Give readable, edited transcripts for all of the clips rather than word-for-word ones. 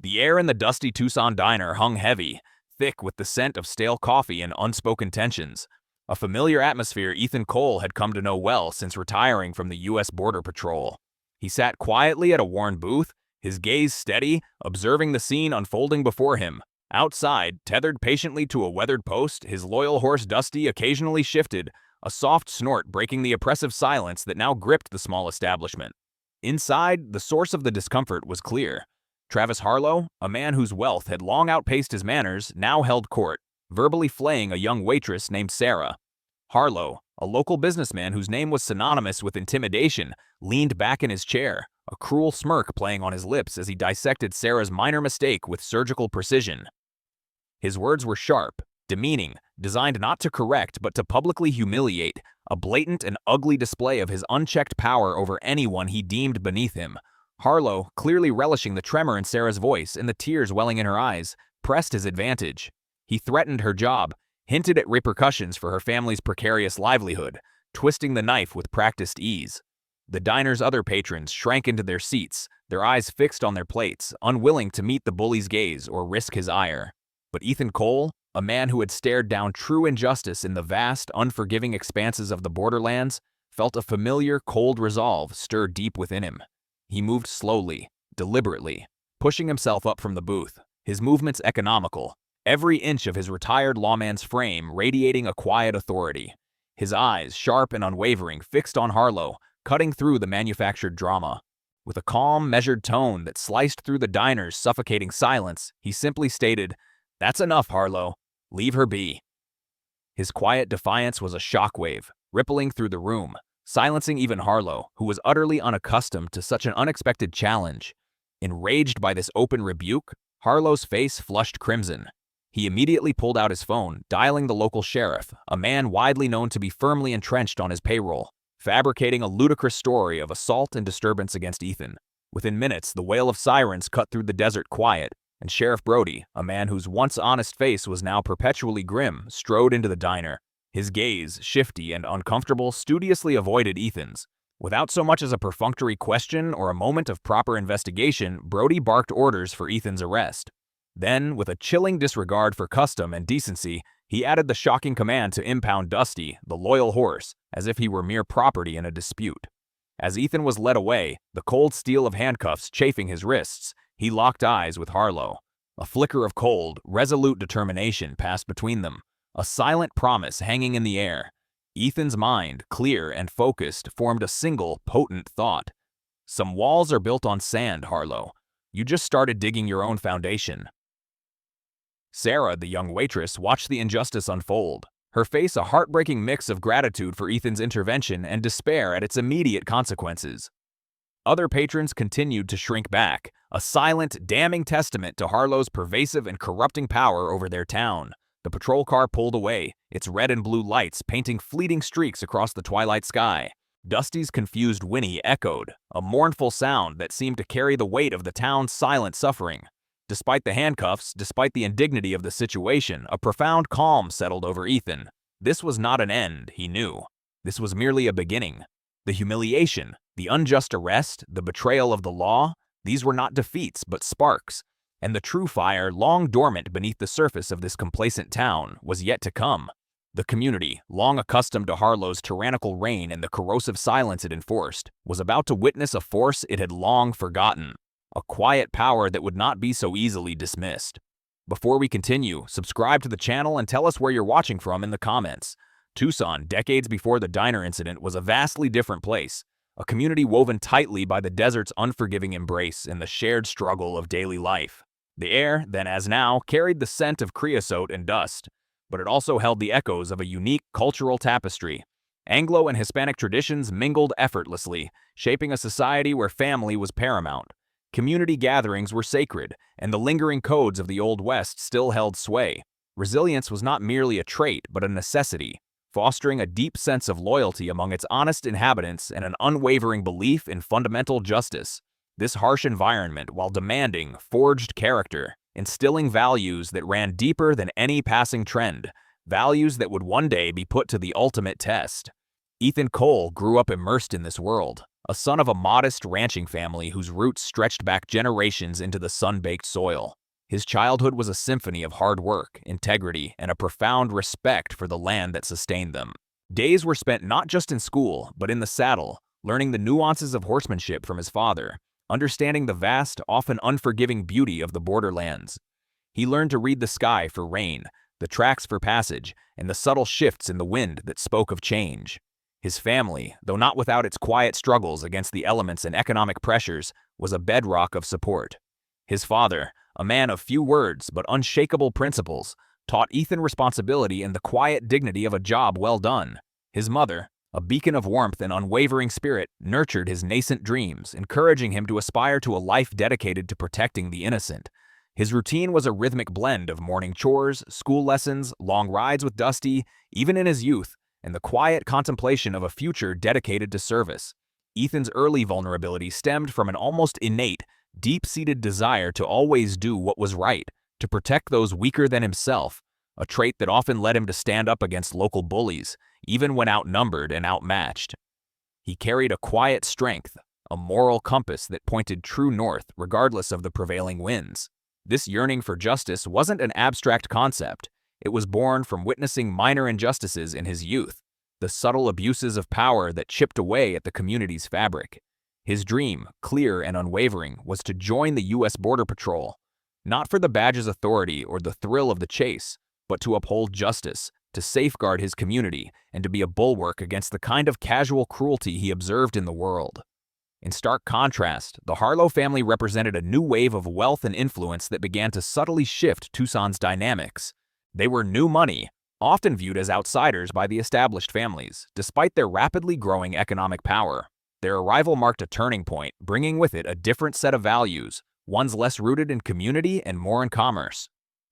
The air in the dusty Tucson diner hung heavy, thick with the scent of stale coffee and unspoken tensions. A familiar atmosphere Ethan Cole had come to know well since retiring from the U.S. Border Patrol. He sat quietly at a worn booth, his gaze steady, observing the scene unfolding before him. Outside, tethered patiently to a weathered post, his loyal horse Dusty occasionally shifted, a soft snort breaking the oppressive silence that now gripped the small establishment. Inside, the source of the discomfort was clear. Travis Harlow, a man whose wealth had long outpaced his manners, now held court, verbally flaying a young waitress named Sarah. Harlow, a local businessman whose name was synonymous with intimidation, leaned back in his chair, a cruel smirk playing on his lips as he dissected Sarah's minor mistake with surgical precision. His words were sharp, demeaning, designed not to correct but to publicly humiliate, a blatant and ugly display of his unchecked power over anyone he deemed beneath him. Harlow, clearly relishing the tremor in Sarah's voice and the tears welling in her eyes, pressed his advantage. He threatened her job, hinted at repercussions for her family's precarious livelihood, twisting the knife with practiced ease. The diner's other patrons shrank into their seats, their eyes fixed on their plates, unwilling to meet the bully's gaze or risk his ire. But Ethan Cole, a man who had stared down true injustice in the vast, unforgiving expanses of the borderlands, felt a familiar, cold resolve stir deep within him. He moved slowly, deliberately, pushing himself up from the booth, his movements economical, every inch of his retired lawman's frame radiating a quiet authority. His eyes, sharp and unwavering, fixed on Harlow, cutting through the manufactured drama. With a calm, measured tone that sliced through the diner's suffocating silence, he simply stated, "That's enough, Harlow. Leave her be." His quiet defiance was a shockwave, rippling through the room, silencing even Harlow, who was utterly unaccustomed to such an unexpected challenge. Enraged by this open rebuke, Harlow's face flushed crimson. He immediately pulled out his phone, dialing the local sheriff, a man widely known to be firmly entrenched on his payroll, fabricating a ludicrous story of assault and disturbance against Ethan. Within minutes, the wail of sirens cut through the desert quiet, and Sheriff Brody, a man whose once honest face was now perpetually grim, strode into the diner. His gaze, shifty and uncomfortable, studiously avoided Ethan's. Without so much as a perfunctory question or a moment of proper investigation, Brody barked orders for Ethan's arrest. Then, with a chilling disregard for custom and decency, he added the shocking command to impound Dusty, the loyal horse, as if he were mere property in a dispute. As Ethan was led away, the cold steel of handcuffs chafing his wrists, he locked eyes with Harlow. A flicker of cold, resolute determination passed between them, a silent promise hanging in the air. Ethan's mind, clear and focused, formed a single, potent thought. Some walls are built on sand, Harlow. You just started digging your own foundation. Sarah, the young waitress, watched the injustice unfold, her face a heartbreaking mix of gratitude for Ethan's intervention and despair at its immediate consequences. Other patrons continued to shrink back, a silent, damning testament to Harlow's pervasive and corrupting power over their town. The patrol car pulled away, its red and blue lights painting fleeting streaks across the twilight sky. Dusty's confused whinny echoed, a mournful sound that seemed to carry the weight of the town's silent suffering. Despite the handcuffs, despite the indignity of the situation, a profound calm settled over Ethan. This was not an end, he knew. This was merely a beginning. The humiliation, the unjust arrest, the betrayal of the law, these were not defeats but sparks, and the true fire, long dormant beneath the surface of this complacent town, was yet to come. The community, long accustomed to Harlow's tyrannical reign and the corrosive silence it enforced, was about to witness a force it had long forgotten, a quiet power that would not be so easily dismissed. Before we continue, subscribe to the channel and tell us where you're watching from in the comments. Tucson, decades before the diner incident, was a vastly different place, a community woven tightly by the desert's unforgiving embrace and the shared struggle of daily life. The air, then as now, carried the scent of creosote and dust, but it also held the echoes of a unique cultural tapestry. Anglo and Hispanic traditions mingled effortlessly, shaping a society where family was paramount. Community gatherings were sacred, and the lingering codes of the Old West still held sway. Resilience was not merely a trait, but a necessity, fostering a deep sense of loyalty among its honest inhabitants and an unwavering belief in fundamental justice. This harsh environment, while demanding, forged character, instilling values that ran deeper than any passing trend, values that would one day be put to the ultimate test. Ethan Cole grew up immersed in this world, a son of a modest ranching family whose roots stretched back generations into the sun-baked soil. His childhood was a symphony of hard work, integrity, and a profound respect for the land that sustained them. Days were spent not just in school, but in the saddle, learning the nuances of horsemanship from his father, understanding the vast, often unforgiving beauty of the borderlands. He learned to read the sky for rain, the tracks for passage, and the subtle shifts in the wind that spoke of change. His family, though not without its quiet struggles against the elements and economic pressures, was a bedrock of support. His father, a man of few words but unshakable principles, taught Ethan responsibility and the quiet dignity of a job well done. His mother, a beacon of warmth and unwavering spirit, nurtured his nascent dreams, encouraging him to aspire to a life dedicated to protecting the innocent. His routine was a rhythmic blend of morning chores, school lessons, long rides with Dusty, even in his youth, and the quiet contemplation of a future dedicated to service. Ethan's early vulnerability stemmed from an almost innate, deep-seated desire to always do what was right, to protect those weaker than himself, a trait that often led him to stand up against local bullies, even when outnumbered and outmatched. He carried a quiet strength, a moral compass that pointed true north regardless of the prevailing winds. This yearning for justice wasn't an abstract concept. It was born from witnessing minor injustices in his youth, the subtle abuses of power that chipped away at the community's fabric. His dream, clear and unwavering, was to join the U.S. Border Patrol, not for the badge's authority or the thrill of the chase, but to uphold justice, to safeguard his community, and to be a bulwark against the kind of casual cruelty he observed in the world. In stark contrast, the Harlow family represented a new wave of wealth and influence that began to subtly shift Tucson's dynamics. They were new money, often viewed as outsiders by the established families, despite their rapidly growing economic power. Their arrival marked a turning point, bringing with it a different set of values, ones less rooted in community and more in commerce.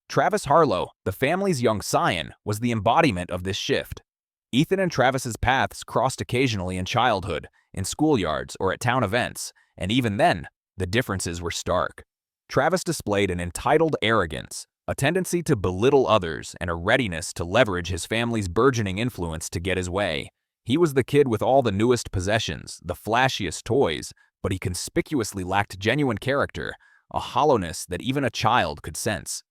Travis Harlow, the family's young scion, was the embodiment of this shift. Ethan and Travis's paths crossed occasionally in childhood, in schoolyards or at town events, and even then, the differences were stark. Travis displayed an entitled arrogance, a tendency to belittle others, and a readiness to leverage his family's burgeoning influence to get his way. He was the kid with all the newest possessions, the flashiest toys, but he conspicuously lacked genuine character, a hollowness that even a child could sense.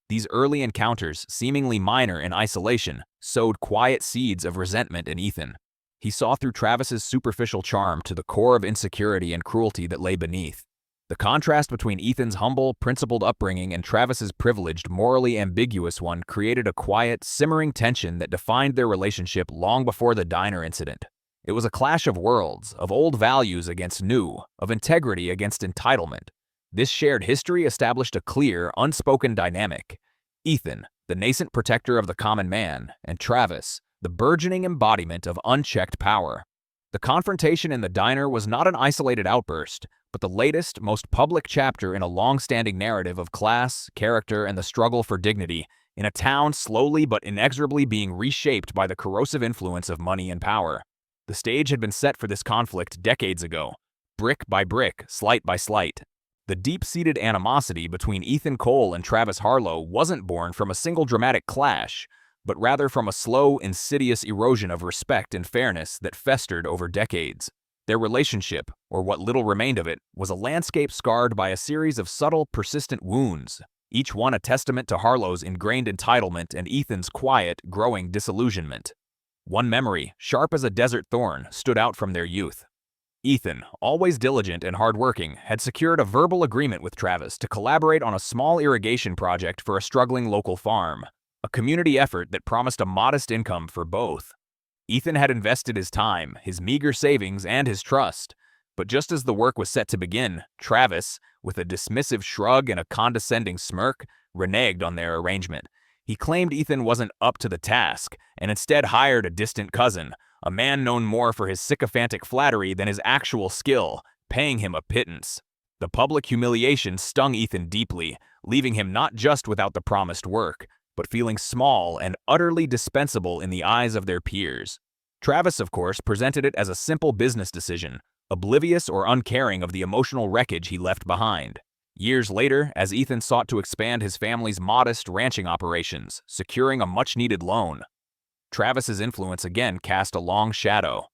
These early encounters, seemingly minor in isolation, sowed quiet seeds of resentment in Ethan. He saw through Travis's superficial charm to the core of insecurity and cruelty that lay beneath. The contrast between Ethan's humble, principled upbringing and Travis's privileged, morally ambiguous one created a quiet, simmering tension that defined their relationship long before the diner incident. It was a clash of worlds, of old values against new, of integrity against entitlement. This shared history established a clear, unspoken dynamic. Ethan, the nascent protector of the common man, and Travis, the burgeoning embodiment of unchecked power. The confrontation in the diner was not an isolated outburst, but the latest, most public chapter in a long-standing narrative of class, character, and the struggle for dignity, in a town slowly but inexorably being reshaped by the corrosive influence of money and power. The stage had been set for this conflict decades ago, brick by brick, slight by slight. The deep-seated animosity between Ethan Cole and Travis Harlow wasn't born from a single dramatic clash, but rather from a slow, insidious erosion of respect and fairness that festered over decades. Their relationship, or what little remained of it, was a landscape scarred by a series of subtle, persistent wounds, each one a testament to Harlow's ingrained entitlement and Ethan's quiet, growing disillusionment. One memory, sharp as a desert thorn, stood out from their youth. Ethan, always diligent and hardworking, had secured a verbal agreement with Travis to collaborate on a small irrigation project for a struggling local farm, a community effort that promised a modest income for both. Ethan had invested his time, his meager savings, and his trust, but just as the work was set to begin, Travis, with a dismissive shrug and a condescending smirk, reneged on their arrangement. He claimed Ethan wasn't up to the task, and instead hired a distant cousin, a man known more for his sycophantic flattery than his actual skill, paying him a pittance. The public humiliation stung Ethan deeply, leaving him not just without the promised work, but feeling small and utterly dispensable in the eyes of their peers. Travis, of course, presented it as a simple business decision, oblivious or uncaring of the emotional wreckage he left behind. Years later, as Ethan sought to expand his family's modest ranching operations, securing a much-needed loan, Travis's influence again cast a long shadow.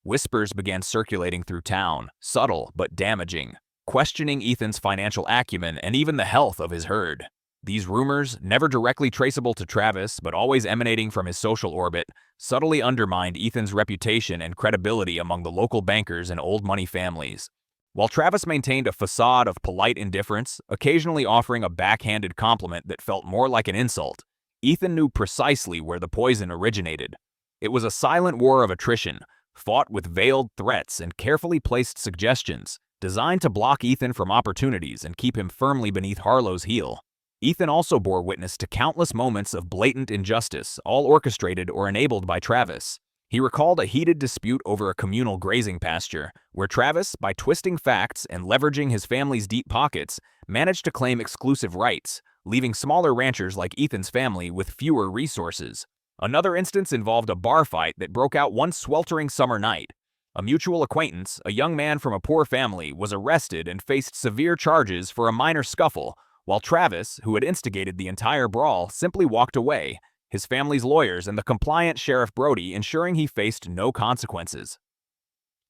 Whispers began circulating through town, subtle but damaging, questioning Ethan's financial acumen and even the health of his herd. These rumors, never directly traceable to Travis but always emanating from his social orbit, subtly undermined Ethan's reputation and credibility among the local bankers and old money families. While Travis maintained a facade of polite indifference, occasionally offering a backhanded compliment that felt more like an insult, Ethan knew precisely where the poison originated. It was a silent war of attrition, fought with veiled threats and carefully placed suggestions, designed to block Ethan from opportunities and keep him firmly beneath Harlow's heel. Ethan also bore witness to countless moments of blatant injustice, all orchestrated or enabled by Travis. He recalled a heated dispute over a communal grazing pasture, where Travis, by twisting facts and leveraging his family's deep pockets, managed to claim exclusive rights, leaving smaller ranchers like Ethan's family with fewer resources. Another instance involved a bar fight that broke out one sweltering summer night. A mutual acquaintance, a young man from a poor family, was arrested and faced severe charges for a minor scuffle, while Travis, who had instigated the entire brawl, simply walked away, his family's lawyers and the compliant Sheriff Brody ensuring he faced no consequences.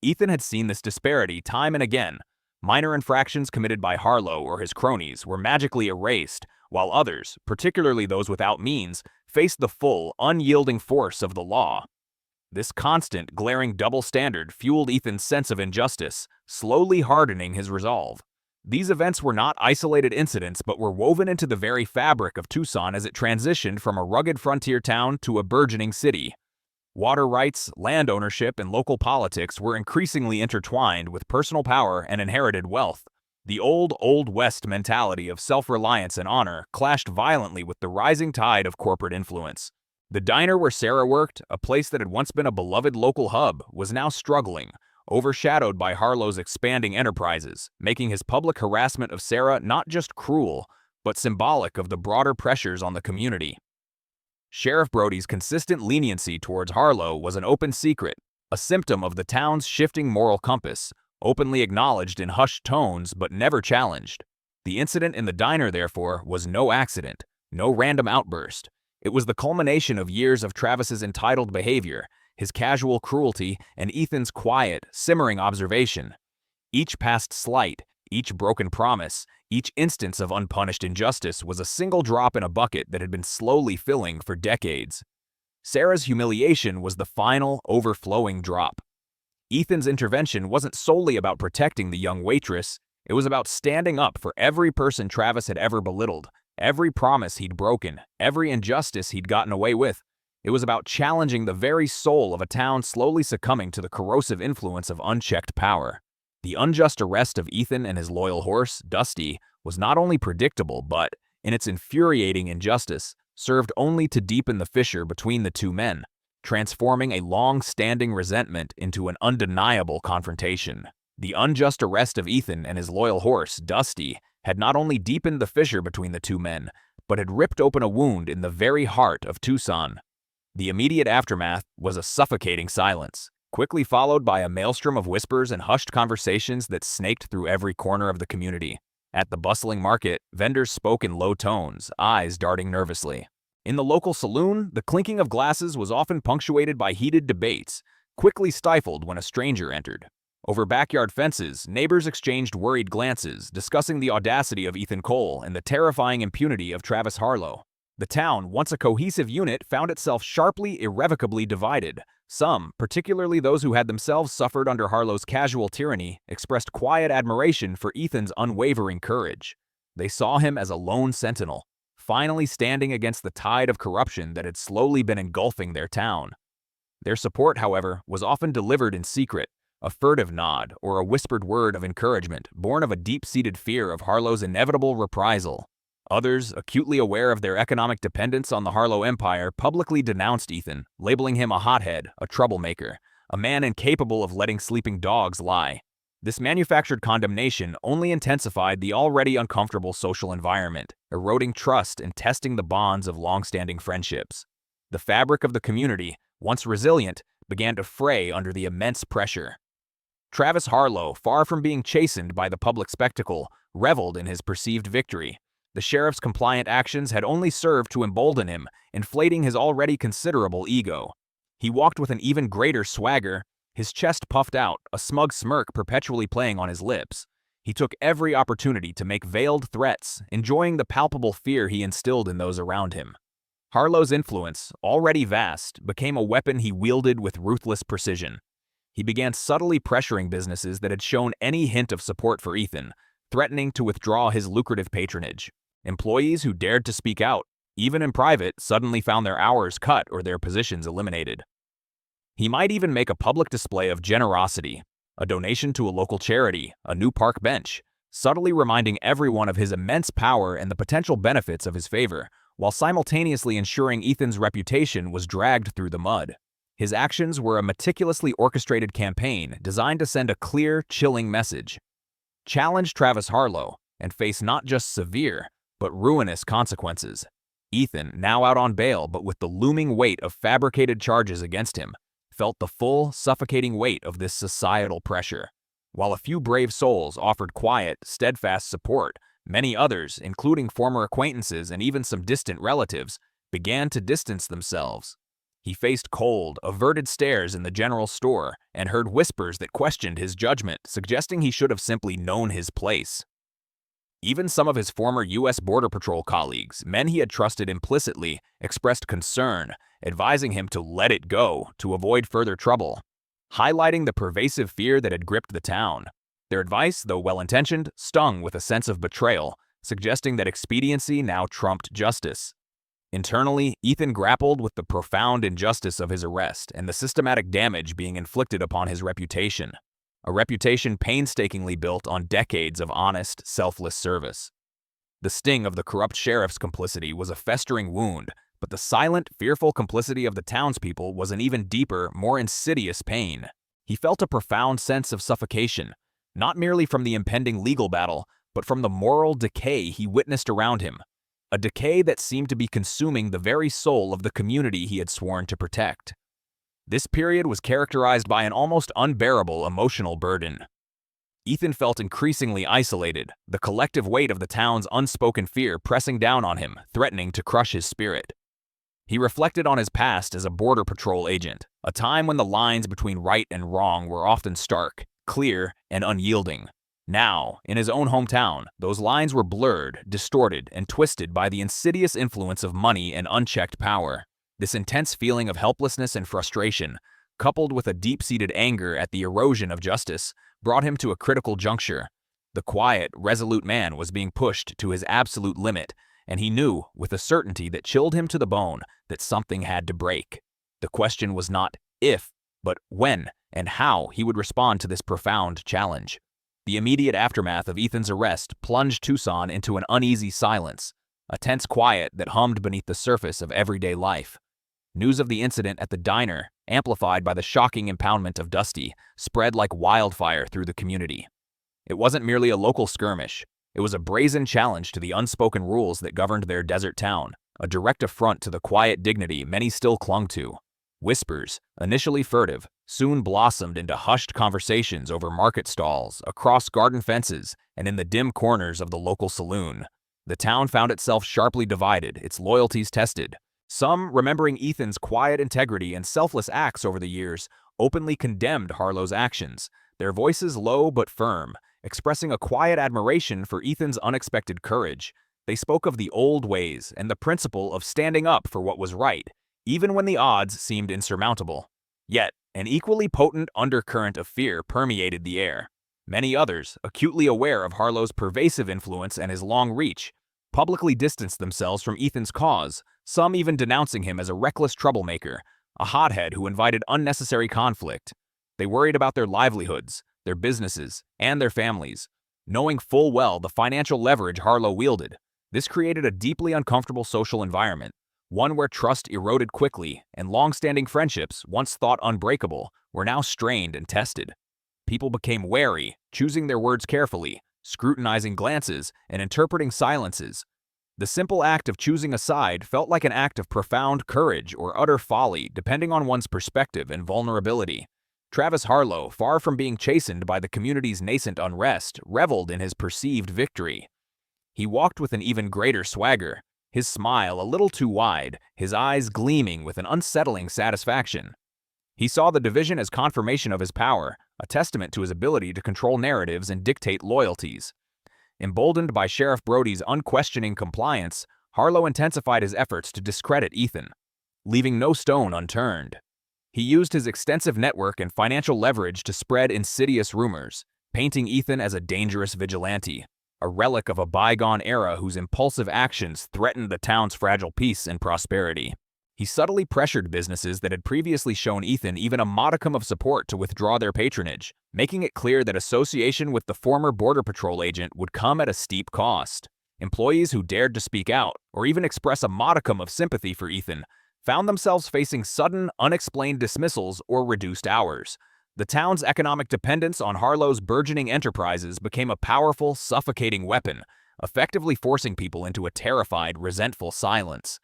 Ethan had seen this disparity time and again. Minor infractions committed by Harlow or his cronies were magically erased, while others, particularly those without means, faced the full, unyielding force of the law. This constant, glaring double standard fueled Ethan's sense of injustice, slowly hardening his resolve. These events were not isolated incidents but were woven into the very fabric of Tucson as it transitioned from a rugged frontier town to a burgeoning city. Water rights, land ownership, and local politics were increasingly intertwined with personal power and inherited wealth. The Old West mentality of self-reliance and honor clashed violently with the rising tide of corporate influence. The diner where Sarah worked, a place that had once been a beloved local hub, was now struggling, overshadowed by Harlow's expanding enterprises, making his public harassment of Sarah not just cruel, but symbolic of the broader pressures on the community. Sheriff Brody's consistent leniency towards Harlow was an open secret, a symptom of the town's shifting moral compass, openly acknowledged in hushed tones but never challenged. The incident in the diner, therefore, was no accident, no random outburst. It was the culmination of years of Travis's entitled behavior, his casual cruelty, and Ethan's quiet, simmering observation. Each past slight, each broken promise, each instance of unpunished injustice was a single drop in a bucket that had been slowly filling for decades. Sarah's humiliation was the final, overflowing drop. Ethan's intervention wasn't solely about protecting the young waitress, it was about standing up for every person Travis had ever belittled, every promise he'd broken, every injustice he'd gotten away with. It was about challenging the very soul of a town slowly succumbing to the corrosive influence of unchecked power. The unjust arrest of Ethan and his loyal horse, Dusty, was not only predictable but, in its infuriating injustice, served only to deepen the fissure between the two men, transforming a long-standing resentment into an undeniable confrontation. The unjust arrest of Ethan and his loyal horse, Dusty, had not only deepened the fissure between the two men, but had ripped open a wound in the very heart of Tucson. The immediate aftermath was a suffocating silence, quickly followed by a maelstrom of whispers and hushed conversations that snaked through every corner of the community. At the bustling market, vendors spoke in low tones, eyes darting nervously. In the local saloon, the clinking of glasses was often punctuated by heated debates, quickly stifled when a stranger entered. Over backyard fences, neighbors exchanged worried glances, discussing the audacity of Ethan Cole and the terrifying impunity of Travis Harlow. The town, once a cohesive unit, found itself sharply, irrevocably divided. Some, particularly those who had themselves suffered under Harlow's casual tyranny, expressed quiet admiration for Ethan's unwavering courage. They saw him as a lone sentinel, finally standing against the tide of corruption that had slowly been engulfing their town. Their support, however, was often delivered in secret, a furtive nod or a whispered word of encouragement born of a deep-seated fear of Harlow's inevitable reprisal. Others, acutely aware of their economic dependence on the Harlow Empire, publicly denounced Ethan, labeling him a hothead, a troublemaker, a man incapable of letting sleeping dogs lie. This manufactured condemnation only intensified the already uncomfortable social environment, eroding trust and testing the bonds of long-standing friendships. The fabric of the community, once resilient, began to fray under the immense pressure. Travis Harlow, far from being chastened by the public spectacle, reveled in his perceived victory. The sheriff's compliant actions had only served to embolden him, inflating his already considerable ego. He walked with an even greater swagger, His chest puffed out, a smug smirk perpetually playing on his lips. He took every opportunity to make veiled threats, enjoying the palpable fear he instilled in those around him. Harlow's influence, already vast, became a weapon he wielded with ruthless precision. He began subtly pressuring businesses that had shown any hint of support for Ethan, threatening to withdraw his lucrative patronage. Employees who dared to speak out, even in private, suddenly found their hours cut or their positions eliminated. He might even make a public display of generosity, a donation to a local charity, a new park bench, subtly reminding everyone of his immense power and the potential benefits of his favor, while simultaneously ensuring Ethan's reputation was dragged through the mud. His actions were a meticulously orchestrated campaign designed to send a clear, chilling message. Challenge Travis Harlow and face not just severe, but ruinous consequences. Ethan, now out on bail but with the looming weight of fabricated charges against him, felt the full, suffocating weight of this societal pressure. While a few brave souls offered quiet, steadfast support, many others, including former acquaintances and even some distant relatives, began to distance themselves. He faced cold, averted stares in the general store and heard whispers that questioned his judgment, suggesting he should have simply known his place. Even some of his former U.S. Border Patrol colleagues, men he had trusted implicitly, expressed concern, advising him to let it go to avoid further trouble, highlighting the pervasive fear that had gripped the town. Their advice, though well-intentioned, stung with a sense of betrayal, suggesting that expediency now trumped justice. Internally, Ethan grappled with the profound injustice of his arrest and the systematic damage being inflicted upon his reputation. A reputation painstakingly built on decades of honest, selfless service. The sting of the corrupt sheriff's complicity was a festering wound, but the silent, fearful complicity of the townspeople was an even deeper, more insidious pain. He felt a profound sense of suffocation, not merely from the impending legal battle, but from the moral decay he witnessed around him. A decay that seemed to be consuming the very soul of the community he had sworn to protect. This period was characterized by an almost unbearable emotional burden. Ethan felt increasingly isolated, the collective weight of the town's unspoken fear pressing down on him, threatening to crush his spirit. He reflected on his past as a Border Patrol agent, a time when the lines between right and wrong were often stark, clear, and unyielding. Now, in his own hometown, those lines were blurred, distorted, and twisted by the insidious influence of money and unchecked power. This intense feeling of helplessness and frustration, coupled with a deep-seated anger at the erosion of justice, brought him to a critical juncture. The quiet, resolute man was being pushed to his absolute limit, and he knew, with a certainty that chilled him to the bone, that something had to break. The question was not if, but when and how he would respond to this profound challenge. The immediate aftermath of Ethan's arrest plunged Tucson into an uneasy silence, a tense quiet that hummed beneath the surface of everyday life. News of the incident at the diner, amplified by the shocking impoundment of Dusty, spread like wildfire through the community. It wasn't merely a local skirmish. It was a brazen challenge to the unspoken rules that governed their desert town, a direct affront to the quiet dignity many still clung to. Whispers, initially furtive, soon blossomed into hushed conversations over market stalls, across garden fences, and in the dim corners of the local saloon. The town found itself sharply divided, its loyalties tested. Some, remembering Ethan's quiet integrity and selfless acts over the years, openly condemned Harlow's actions, their voices low but firm, expressing a quiet admiration for Ethan's unexpected courage. They spoke of the old ways and the principle of standing up for what was right, even when the odds seemed insurmountable. Yet, an equally potent undercurrent of fear permeated the air. Many others, acutely aware of Harlow's pervasive influence and his long reach, publicly distanced themselves from Ethan's cause, some even denouncing him as a reckless troublemaker, a hothead who invited unnecessary conflict. They worried about their livelihoods, their businesses, and their families. Knowing full well the financial leverage Harlow wielded, this created a deeply uncomfortable social environment, one where trust eroded quickly and long-standing friendships, once thought unbreakable, were now strained and tested. People became wary, choosing their words carefully, scrutinizing glances, and interpreting silences. The simple act of choosing a side felt like an act of profound courage or utter folly, depending on one's perspective and vulnerability. Travis Harlow, far from being chastened by the community's nascent unrest, reveled in his perceived victory. He walked with an even greater swagger, his smile a little too wide, his eyes gleaming with an unsettling satisfaction. He saw the division as confirmation of his power, a testament to his ability to control narratives and dictate loyalties. Emboldened by Sheriff Brody's unquestioning compliance, Harlow intensified his efforts to discredit Ethan, leaving no stone unturned. He used his extensive network and financial leverage to spread insidious rumors, painting Ethan as a dangerous vigilante, a relic of a bygone era whose impulsive actions threatened the town's fragile peace and prosperity. He subtly pressured businesses that had previously shown Ethan even a modicum of support to withdraw their patronage, making it clear that association with the former Border Patrol agent would come at a steep cost. Employees who dared to speak out, or even express a modicum of sympathy for Ethan, found themselves facing sudden, unexplained dismissals or reduced hours. The town's economic dependence on Harlow's burgeoning enterprises became a powerful, suffocating weapon, effectively forcing people into a terrified, resentful silence.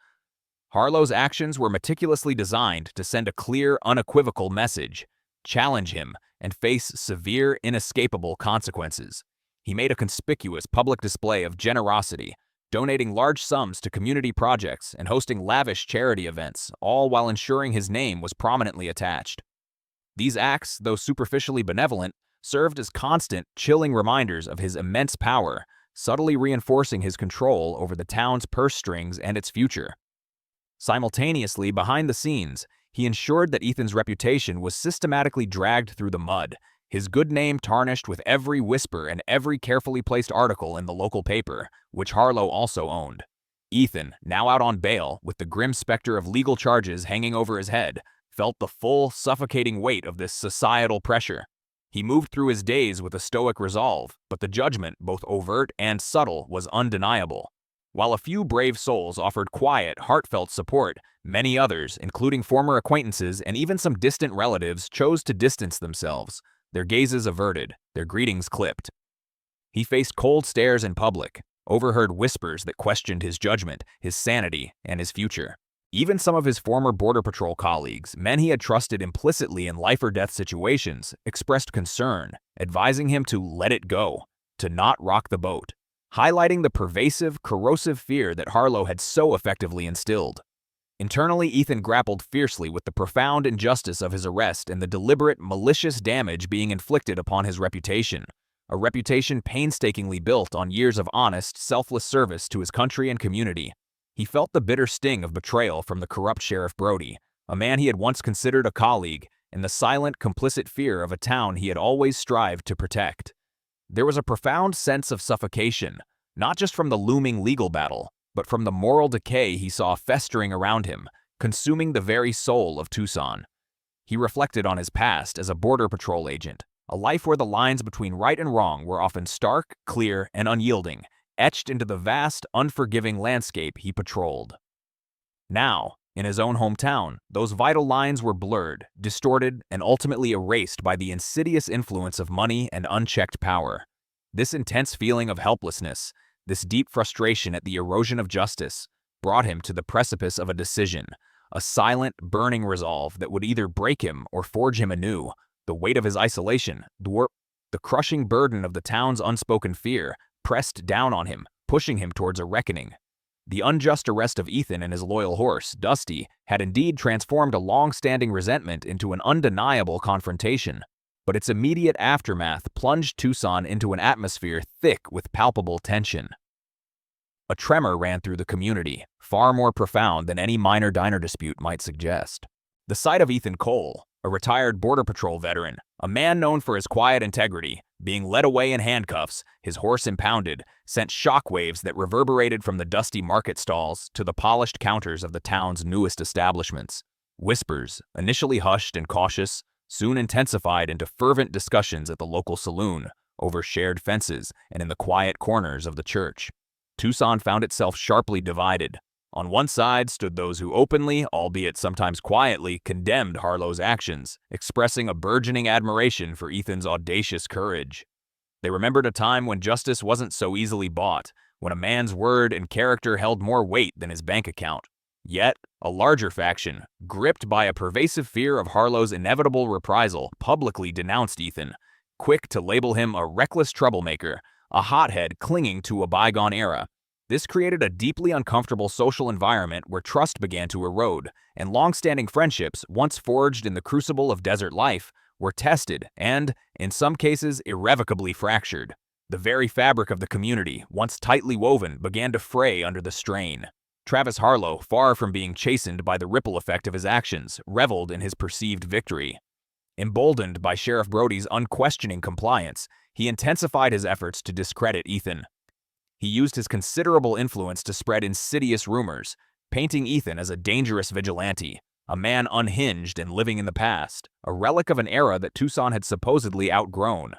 Harlow's actions were meticulously designed to send a clear, unequivocal message: challenge him and face severe, inescapable consequences. He made a conspicuous public display of generosity, donating large sums to community projects and hosting lavish charity events, all while ensuring his name was prominently attached. These acts, though superficially benevolent, served as constant, chilling reminders of his immense power, subtly reinforcing his control over the town's purse strings and its future. Simultaneously, behind the scenes, he ensured that Ethan's reputation was systematically dragged through the mud, his good name tarnished with every whisper and every carefully placed article in the local paper, which Harlow also owned. Ethan, now out on bail, with the grim specter of legal charges hanging over his head, felt the full, suffocating weight of this societal pressure. He moved through his days with a stoic resolve, but the judgment, both overt and subtle, was undeniable. While a few brave souls offered quiet, heartfelt support, many others, including former acquaintances and even some distant relatives, chose to distance themselves, their gazes averted, their greetings clipped. He faced cold stares in public, overheard whispers that questioned his judgment, his sanity, and his future. Even some of his former Border Patrol colleagues, men he had trusted implicitly in life-or-death situations, expressed concern, advising him to let it go, to not rock the boat, highlighting the pervasive, corrosive fear that Harlow had so effectively instilled. Internally, Ethan grappled fiercely with the profound injustice of his arrest and the deliberate, malicious damage being inflicted upon his reputation, a reputation painstakingly built on years of honest, selfless service to his country and community. He felt the bitter sting of betrayal from the corrupt Sheriff Brody, a man he had once considered a colleague, and the silent, complicit fear of a town he had always strived to protect. There was a profound sense of suffocation, not just from the looming legal battle, but from the moral decay he saw festering around him, consuming the very soul of Tucson. He reflected on his past as a Border Patrol agent, a life where the lines between right and wrong were often stark, clear, and unyielding, etched into the vast, unforgiving landscape he patrolled. Now, in his own hometown, those vital lines were blurred, distorted, and ultimately erased by the insidious influence of money and unchecked power. This intense feeling of helplessness, this deep frustration at the erosion of justice, brought him to the precipice of a decision, a silent, burning resolve that would either break him or forge him anew. The weight of his isolation, the crushing burden of the town's unspoken fear, pressed down on him, pushing him towards a reckoning. The unjust arrest of Ethan and his loyal horse, Dusty, had indeed transformed a long-standing resentment into an undeniable confrontation, but its immediate aftermath plunged Tucson into an atmosphere thick with palpable tension. A tremor ran through the community, far more profound than any minor diner dispute might suggest. The sight of Ethan Cole, a retired Border Patrol veteran, a man known for his quiet integrity, being led away in handcuffs, his horse impounded, sent shockwaves that reverberated from the dusty market stalls to the polished counters of the town's newest establishments. Whispers, initially hushed and cautious, soon intensified into fervent discussions at the local saloon, over shared fences, and in the quiet corners of the church. Tucson found itself sharply divided. On one side stood those who openly, albeit sometimes quietly, condemned Harlow's actions, expressing a burgeoning admiration for Ethan's audacious courage. They remembered a time when justice wasn't so easily bought, when a man's word and character held more weight than his bank account. Yet, a larger faction, gripped by a pervasive fear of Harlow's inevitable reprisal, publicly denounced Ethan, quick to label him a reckless troublemaker, a hothead clinging to a bygone era. This created a deeply uncomfortable social environment where trust began to erode, and long-standing friendships, once forged in the crucible of desert life, were tested and, in some cases, irrevocably fractured. The very fabric of the community, once tightly woven, began to fray under the strain. Travis Harlow, far from being chastened by the ripple effect of his actions, reveled in his perceived victory. Emboldened by Sheriff Brody's unquestioning compliance, he intensified his efforts to discredit Ethan. He used his considerable influence to spread insidious rumors, painting Ethan as a dangerous vigilante, a man unhinged and living in the past, a relic of an era that Tucson had supposedly outgrown.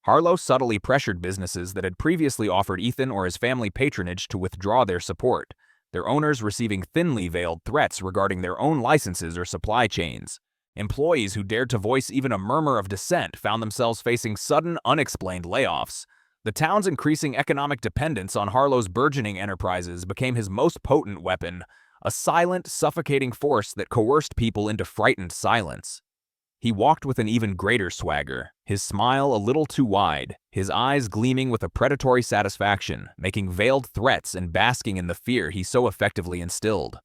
Harlow subtly pressured businesses that had previously offered Ethan or his family patronage to withdraw their support, their owners receiving thinly veiled threats regarding their own licenses or supply chains. Employees who dared to voice even a murmur of dissent found themselves facing sudden, unexplained layoffs. The town's increasing economic dependence on Harlow's burgeoning enterprises became his most potent weapon, a silent, suffocating force that coerced people into frightened silence. He walked with an even greater swagger, his smile a little too wide, his eyes gleaming with a predatory satisfaction, making veiled threats and basking in the fear he so effectively instilled.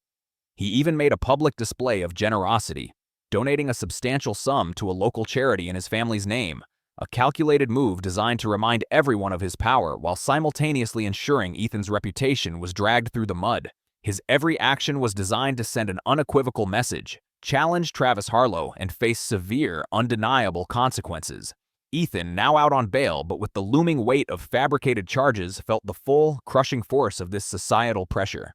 He even made a public display of generosity, donating a substantial sum to a local charity in his family's name, a calculated move designed to remind everyone of his power while simultaneously ensuring Ethan's reputation was dragged through the mud. His every action was designed to send an unequivocal message: challenge Travis Harlow and face severe, undeniable consequences. Ethan, now out on bail but with the looming weight of fabricated charges, felt the full, crushing force of this societal pressure.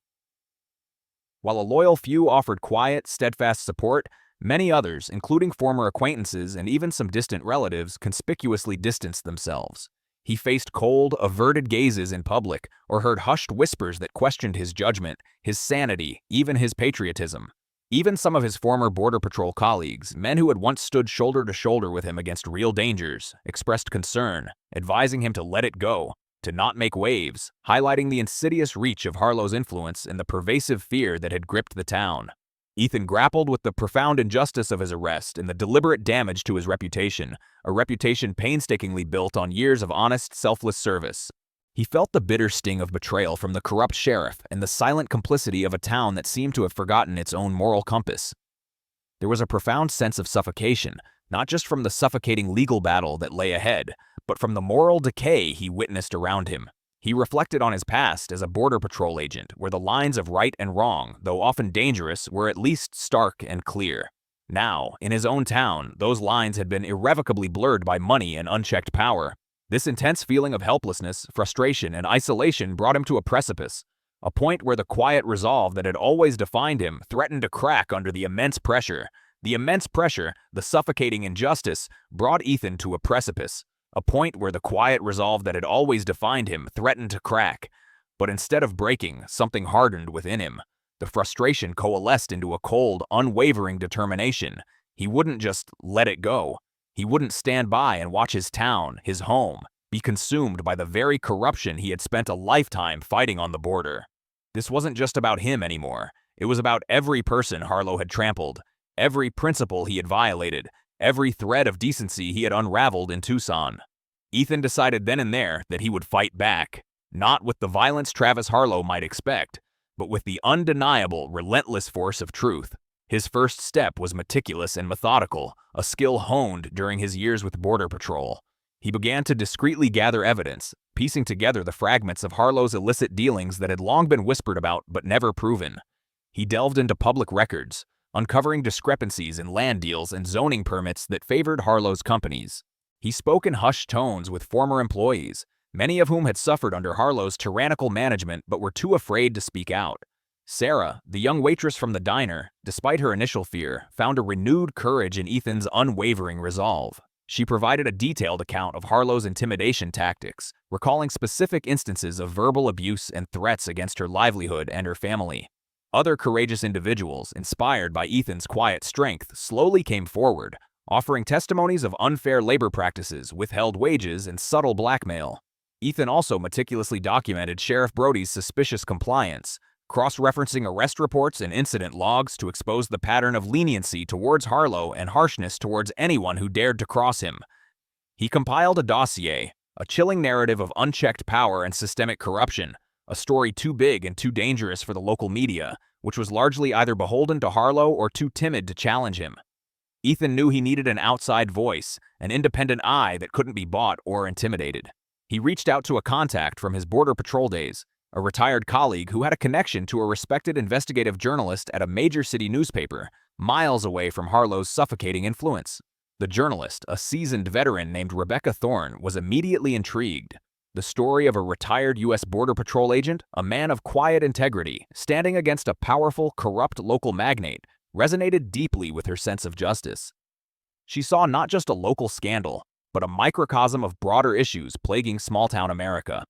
While a loyal few offered quiet, steadfast support, many others, including former acquaintances and even some distant relatives, conspicuously distanced themselves. He faced cold, averted gazes in public or heard hushed whispers that questioned his judgment, his sanity, even his patriotism. Even some of his former Border Patrol colleagues, men who had once stood shoulder to shoulder with him against real dangers, expressed concern, advising him to let it go, to not make waves, highlighting the insidious reach of Harlow's influence and the pervasive fear that had gripped the town. Ethan grappled with the profound injustice of his arrest and the deliberate damage to his reputation, a reputation painstakingly built on years of honest, selfless service. He felt the bitter sting of betrayal from the corrupt sheriff and the silent complicity of a town that seemed to have forgotten its own moral compass. There was a profound sense of suffocation, not just from the suffocating legal battle that lay ahead, but from the moral decay he witnessed around him. He reflected on his past as a Border Patrol agent, where the lines of right and wrong, though often dangerous, were at least stark and clear. Now, in his own town, those lines had been irrevocably blurred by money and unchecked power. This intense feeling of helplessness, frustration, and isolation brought him to a precipice, a point where the quiet resolve that had always defined him threatened to crack under the immense pressure. The immense pressure, the suffocating injustice, brought Ethan to a precipice, a point where the quiet resolve that had always defined him threatened to crack. But instead of breaking, something hardened within him. The frustration coalesced into a cold, unwavering determination. He wouldn't just let it go. He wouldn't stand by and watch his town, his home, be consumed by the very corruption he had spent a lifetime fighting on the border. This wasn't just about him anymore. It was about every person Harlow had trampled, every principle he had violated, every thread of decency he had unraveled in Tucson. Ethan decided then and there that he would fight back, not with the violence Travis Harlow might expect, but with the undeniable, relentless force of truth. His first step was meticulous and methodical, a skill honed during his years with Border Patrol. He began to discreetly gather evidence, piecing together the fragments of Harlow's illicit dealings that had long been whispered about but never proven. He delved into public records, uncovering discrepancies in land deals and zoning permits that favored Harlow's companies. He spoke in hushed tones with former employees, many of whom had suffered under Harlow's tyrannical management but were too afraid to speak out. Sarah, the young waitress from the diner, despite her initial fear, found a renewed courage in Ethan's unwavering resolve. She provided a detailed account of Harlow's intimidation tactics, recalling specific instances of verbal abuse and threats against her livelihood and her family. Other courageous individuals, inspired by Ethan's quiet strength, slowly came forward, offering testimonies of unfair labor practices, withheld wages, and subtle blackmail. Ethan also meticulously documented Sheriff Brody's suspicious compliance, cross-referencing arrest reports and incident logs to expose the pattern of leniency towards Harlow and harshness towards anyone who dared to cross him. He compiled a dossier, a chilling narrative of unchecked power and systemic corruption, a story too big and too dangerous for the local media, which was largely either beholden to Harlow or too timid to challenge him. Ethan knew he needed an outside voice, an independent eye that couldn't be bought or intimidated. He reached out to a contact from his Border Patrol days, a retired colleague who had a connection to a respected investigative journalist at a major city newspaper, miles away from Harlow's suffocating influence. The journalist, a seasoned veteran named Rebecca Thorne, was immediately intrigued. The story of a retired U.S. Border Patrol agent, a man of quiet integrity, standing against a powerful, corrupt local magnate, resonated deeply with her sense of justice. She saw not just a local scandal, but a microcosm of broader issues plaguing small-town America.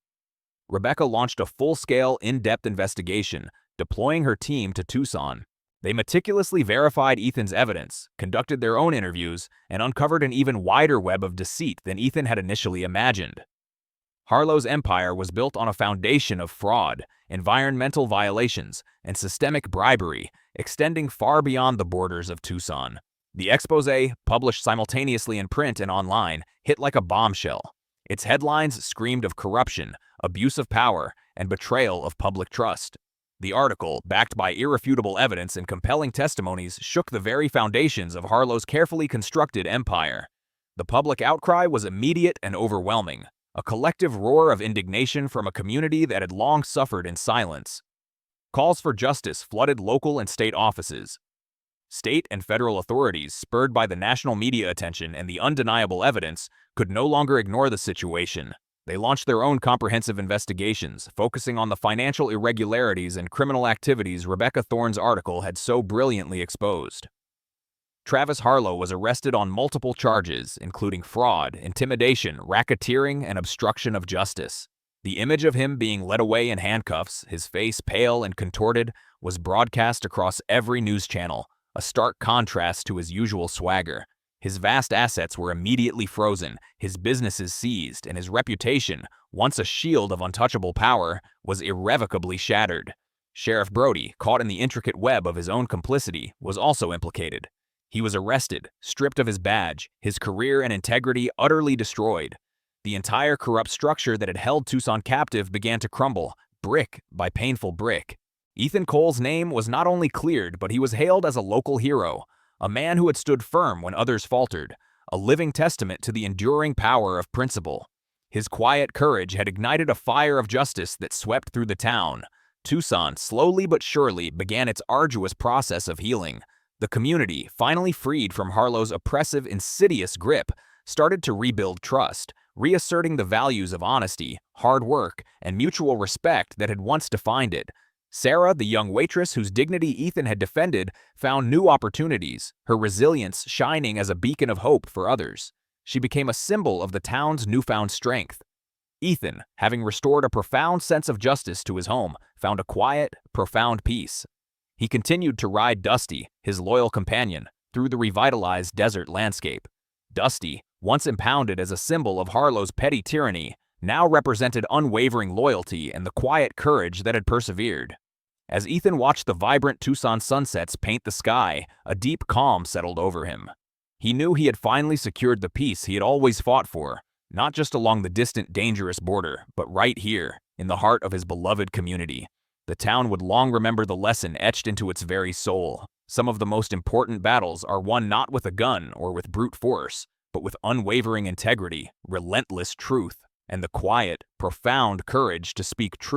Rebecca launched a full-scale, in-depth investigation, deploying her team to Tucson. They meticulously verified Ethan's evidence, conducted their own interviews, and uncovered an even wider web of deceit than Ethan had initially imagined. Harlow's empire was built on a foundation of fraud, environmental violations, and systemic bribery, extending far beyond the borders of Tucson. The exposé, published simultaneously in print and online, hit like a bombshell. Its headlines screamed of corruption, abuse of power, and betrayal of public trust. The article, backed by irrefutable evidence and compelling testimonies, shook the very foundations of Harlow's carefully constructed empire. The public outcry was immediate and overwhelming, a collective roar of indignation from a community that had long suffered in silence. Calls for justice flooded local and state offices. State and federal authorities, spurred by the national media attention and the undeniable evidence, could no longer ignore the situation. They launched their own comprehensive investigations, focusing on the financial irregularities and criminal activities Rebecca Thorne's article had so brilliantly exposed. Travis Harlow was arrested on multiple charges, including fraud, intimidation, racketeering, and obstruction of justice. The image of him being led away in handcuffs, his face pale and contorted, was broadcast across every news channel, a stark contrast to his usual swagger. His vast assets were immediately frozen, his businesses seized, and his reputation, once a shield of untouchable power, was irrevocably shattered. Sheriff Brody, caught in the intricate web of his own complicity, was also implicated. He was arrested, stripped of his badge, his career and integrity utterly destroyed. The entire corrupt structure that had held Tucson captive began to crumble, brick by painful brick. Ethan Cole's name was not only cleared, but he was hailed as a local hero, a man who had stood firm when others faltered, a living testament to the enduring power of principle. His quiet courage had ignited a fire of justice that swept through the town. Tucson, slowly but surely, began its arduous process of healing. The community, finally freed from Harlow's oppressive, insidious grip, started to rebuild trust, reasserting the values of honesty, hard work, and mutual respect that had once defined it. Sarah, the young waitress whose dignity Ethan had defended, found new opportunities, her resilience shining as a beacon of hope for others. She became a symbol of the town's newfound strength. Ethan, having restored a profound sense of justice to his home, found a quiet, profound peace. He continued to ride Dusty, his loyal companion, through the revitalized desert landscape. Dusty, once impounded as a symbol of Harlow's petty tyranny, now represented unwavering loyalty and the quiet courage that had persevered. As Ethan watched the vibrant Tucson sunsets paint the sky, a deep calm settled over him. He knew he had finally secured the peace he had always fought for, not just along the distant, dangerous border, but right here, in the heart of his beloved community. The town would long remember the lesson etched into its very soul. Some of the most important battles are won not with a gun or with brute force, but with unwavering integrity, relentless truth, and the quiet, profound courage to speak truth